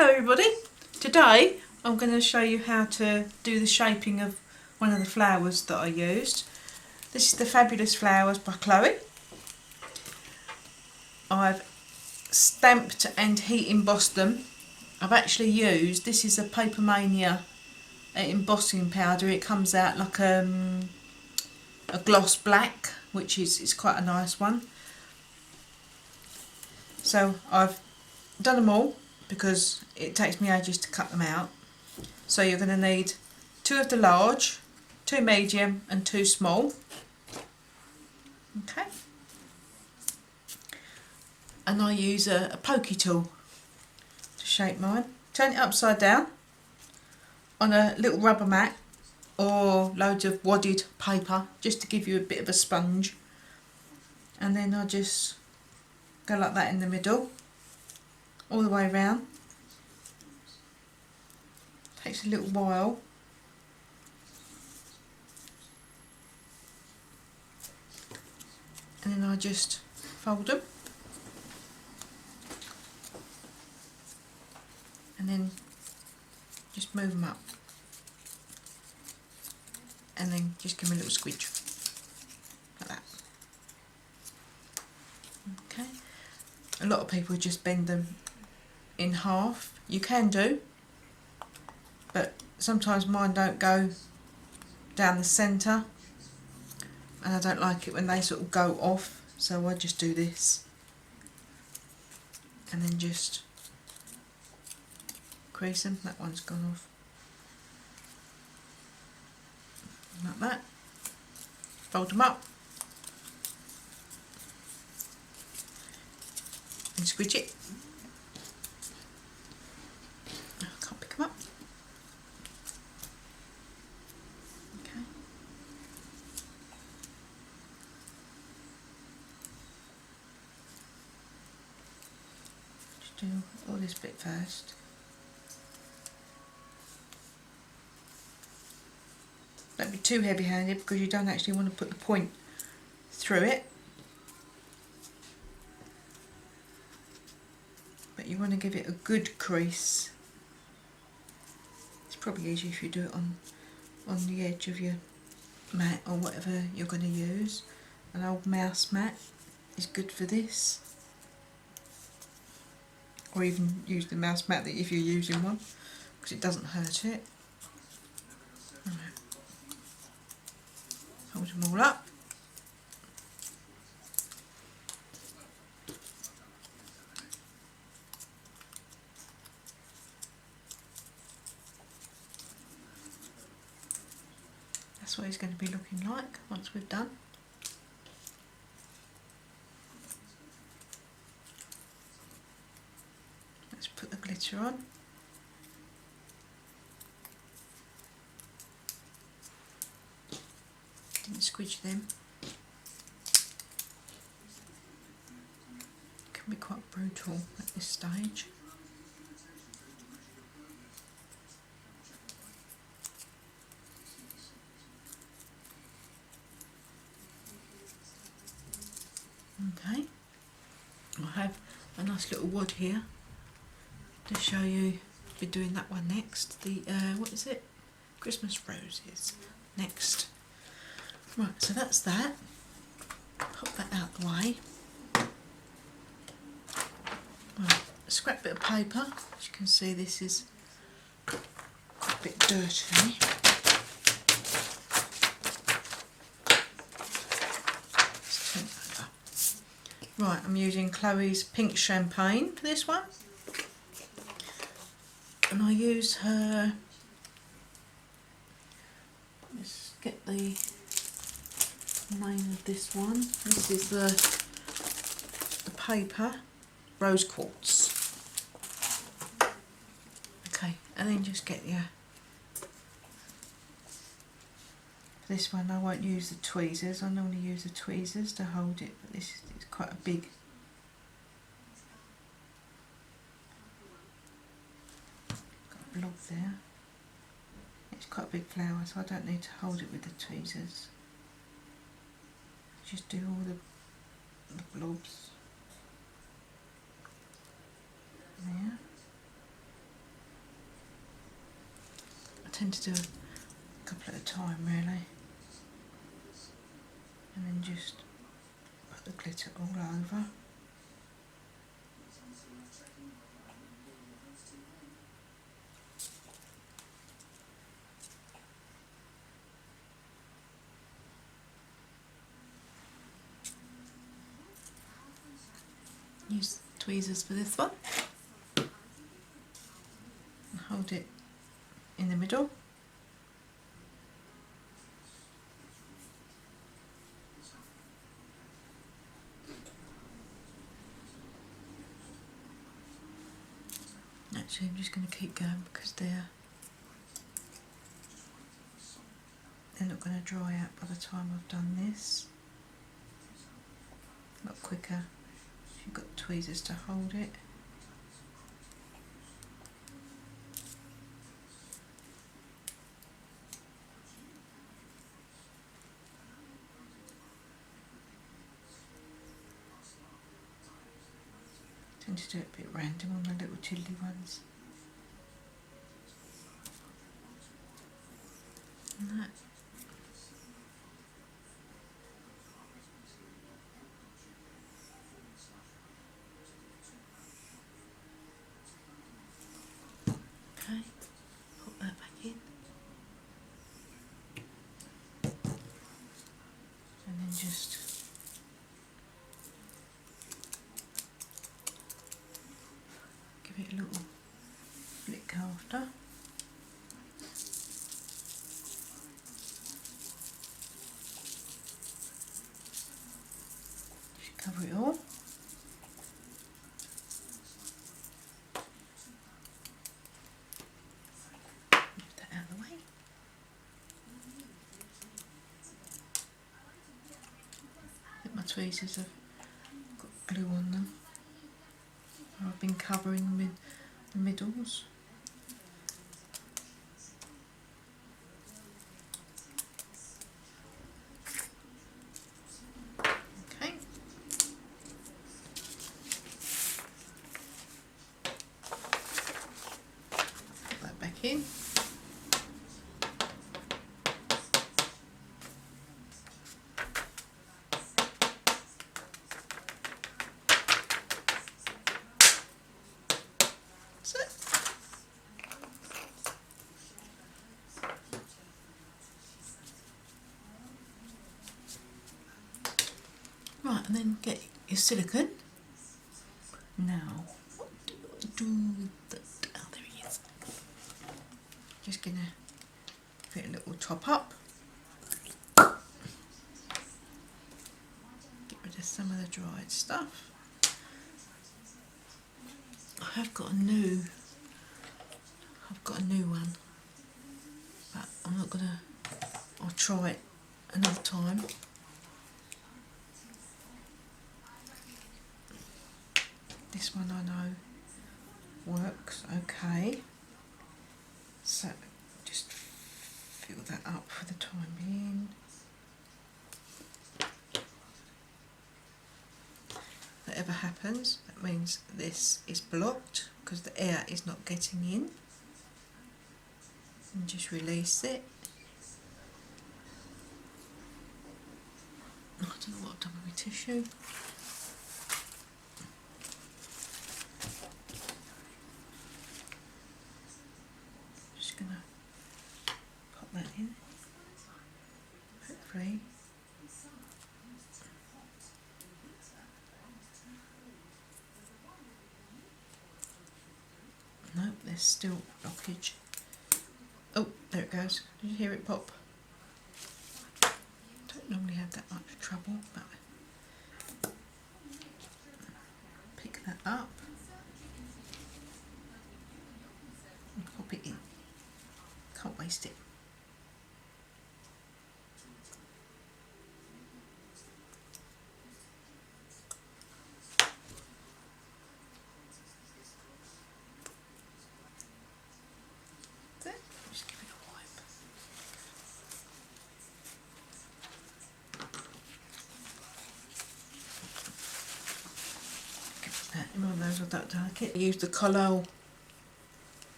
Hello everybody, today I'm going to show you how to do the shaping of one of the flowers that I used. This is the Fabulous Flowers by Chloe. I've stamped and heat embossed them. I've actually used, this is a Paper Mania embossing powder. It comes out like a gloss black, which is quite a nice one. So I've done them all because it takes me ages to cut them out. So you're going to need 2 of the large, 2 medium and 2 small. Okay. And I use a pokey tool to shape mine. Turn it upside down on a little rubber mat or loads of wadded paper just to give you a bit of a sponge. And then I just go like that in the middle, all the way around. Takes a little while. And then I just fold them. And then just move them up. And then just give them a little squidge. Like that. Okay. A lot of people just bend them in half. You can do, but sometimes mine don't go down the centre, and I don't like it when they sort of go off, so I just do this and then just crease them. That one's gone off. Like that. Fold them up and squidge it. I can't pick them up. Okay. Just do all this bit first. Don't be too heavy-handed because you don't actually want to put the point through it. But you want to give it a good crease. It's probably easier if you do it on the edge of your mat or whatever you're going to use. An old mouse mat is good for this. Or even use the mouse mat that if you're using one, because it doesn't hurt it. Right. Hold them all up. That's what it's going to be looking like once we've done. Let's put the glitter on. Didn't squidge them. Can be quite brutal at this stage. Okay, I have a nice little wad here to show you. We're doing that one next. The what is it? Christmas roses next. Right, so that's that. Pop that out the way. Right, a scrap bit of paper. As you can see, this is a bit dirty. Right, I'm using Chloe's Pink Champagne for this one. And I use her, let's get the name of this one. This is the paper Rose Quartz. Okay, and then just get your, for this one I won't use the tweezers. I normally use the tweezers to hold it, but this is quite a big blob there. It's quite a big flower, so I don't need to hold it with the tweezers. Just do all the blobs there. tend to do a couple at a time really, and then just put the glitter all over. Use tweezers for this one. And hold it in the middle. Actually, I'm just going to keep going because they're not going to dry out by the time I've done this. A lot quicker if you've got tweezers to hold it. I tend to do it a bit random on the little tiddly ones. And that. Okay, put that back in. And then just give it a little flick after. Just cover it all. Move that out of the way. I think my tweezers have got glue on them. I've been covering the middles. Okay. Put that back in. That's it. Right, and then get your silicone. Now, what do I do with that? Oh, there he is. Just gonna give it a little top up. Get rid of some of the dried stuff. I've got a new one, but I'm not gonna. I'll try it another time. This one I know works okay, so just fill that up for the time being. Whatever happens, that means this is blocked because the air is not getting in. And just release it. I don't know what I've done with my tissue. Just gonna pop that in. Hopefully. Nope, there's still blockage. Oh, there it goes. Did you hear it pop? Don't normally have that much trouble, but pick that up and pop it in. Can't waste it. There, just give it a wipe. One of those I don't like it. I use the Collall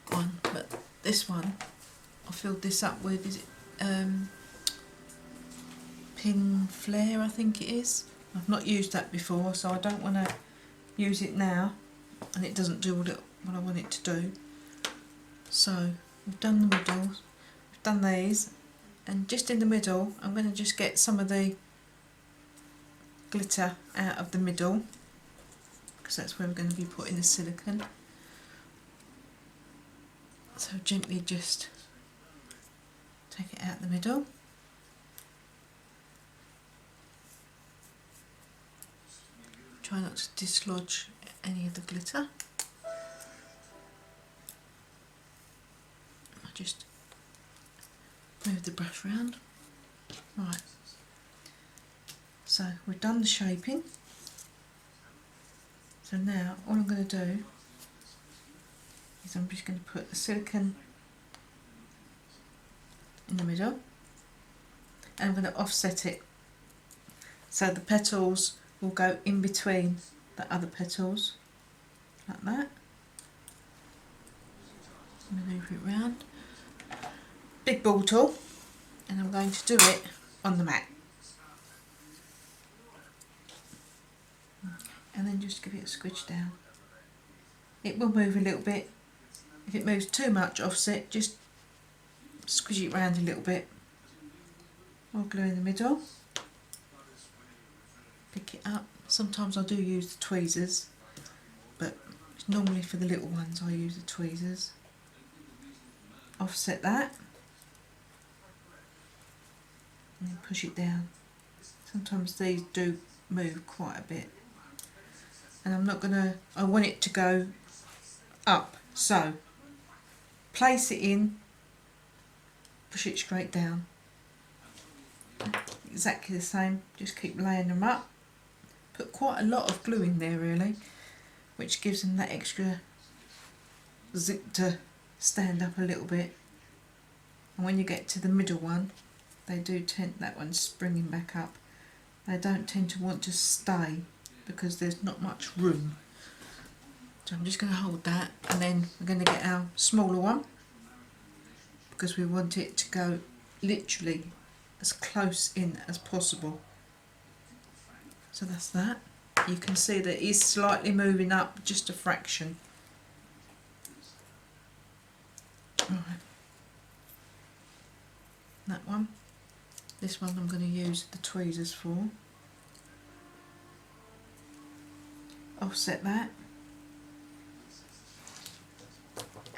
one, but this one I filled this up with, is it Pin Flare, I think it is. I've not used that before, so I don't want to use it now, and it doesn't do what I want it to do. So we've done the middle, we've done these, and just in the middle I'm going to just get some of the glitter out of the middle, because that's where we're going to be putting the silicone. So gently just take it out the middle. Try not to dislodge any of the glitter. I'll just move the brush around. Right. So we've done the shaping. So now all I'm going to do is I'm just going to put the silicone in the middle, and I'm going to offset it so the petals will go in between the other petals, like that. Manoeuvre it round. Big ball tool, and I'm going to do it on the mat. And then just give it a squidge down. It will move a little bit. If it moves too much, offset, just squidge it round a little bit. More glue in the middle. Pick it up. Sometimes I do use the tweezers, but normally for the little ones I use the tweezers. Offset that. And then push it down. Sometimes these do move quite a bit. And I want it to go up. So, place it in, push it straight down. Exactly the same, just keep laying them up. Put quite a lot of glue in there really, which gives them that extra zip to stand up a little bit. And when you get to the middle one, they do tend, that one's springing back up, they don't tend to want to stay because there's not much room. So I'm just going to hold that, and then we're going to get our smaller one, because we want it to go literally as close in as possible. So that's that. You can see that it is slightly moving up, just a fraction. Right. That one. This one I'm going to use the tweezers for. Offset that.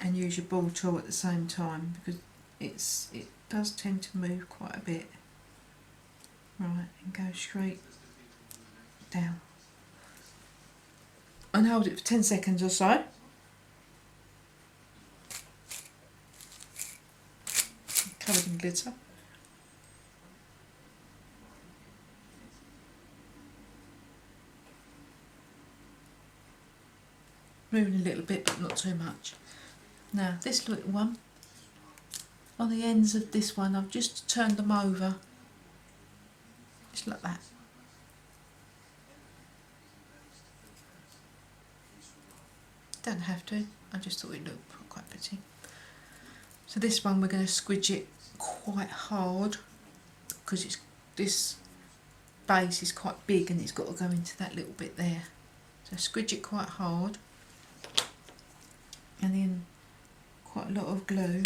And use your ball tool at the same time, because it does tend to move quite a bit. Right, and go straight down. And hold it for 10 seconds or so. Covered in glitter. Moving a little bit, but not too much. Now this little one, on the ends of this one, I've just turned them over, just like that. Don't have to, I just thought it looked quite pretty. So this one we're going to squidge it quite hard, because this base is quite big and it's got to go into that little bit there. So squidge it quite hard, and then quite a lot of glue,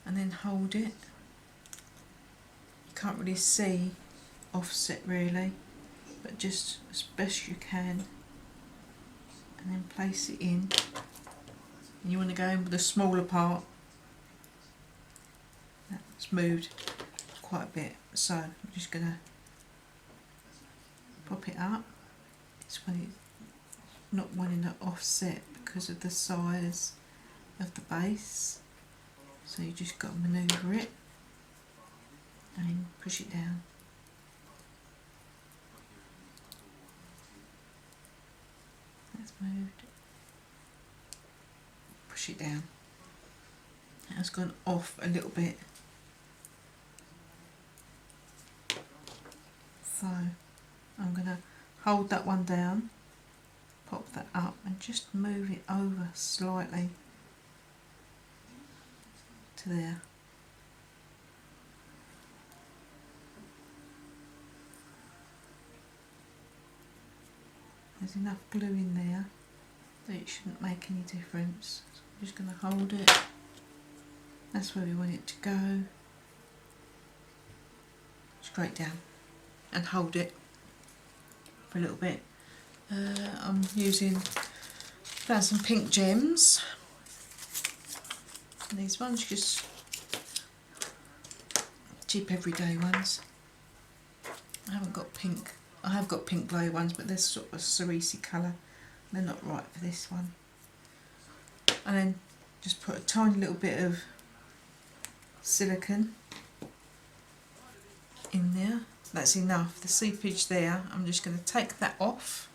and then hold it. You can't really see offset really, but just as best you can, and then place it in. And you want to go in with the smaller part. That's moved quite a bit, so I'm just going to pop it up. It's when it's not wanting to offset because of the size of the base, so you just got to manoeuvre it and push it down. That's moved. Push it down. That's gone off a little bit. So I'm going to hold that one down, pop that up, and just move it over slightly to there. There's enough glue in there that it shouldn't make any difference. So I'm just going to hold it. That's where we want it to go. Straight down and hold it for a little bit. I'm found some pink gems. And these ones just cheap everyday ones. I haven't got pink. I have got pink glow ones, but they're sort of a cerise colour. They're not right for this one. And then just put a tiny little bit of silicone in there. That's enough. The seepage there, I'm just going to take that off,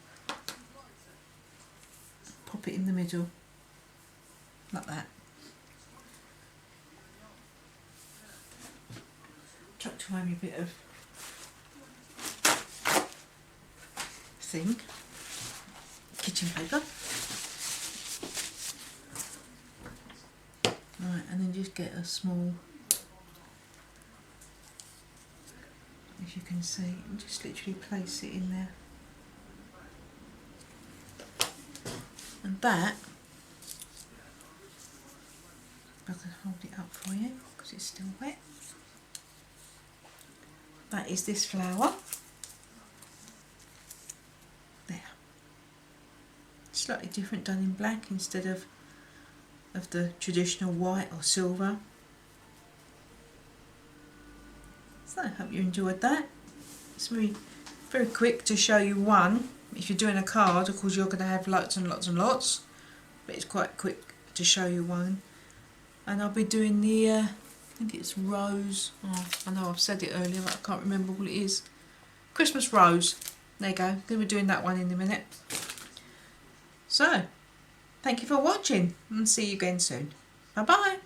pop it in the middle like that. Tucked away me a bit of thing, kitchen paper. Right, and then just get a small, as you can see, and just literally place it in there. And that, if I can hold it up for you because it's still wet. That is this flower. There. Slightly different, done in black instead of the traditional white or silver. So I hope you enjoyed that. It's very, very quick to show you one. If you're doing a card, of course you're going to have lots and lots and lots, but it's quite quick to show you one. And I'll be doing the, I think it's rose, oh, I know I've said it earlier but I can't remember what it is. Christmas rose. There you go, I'm going to be doing that one in a minute. So, thank you for watching and see you again soon. Bye bye.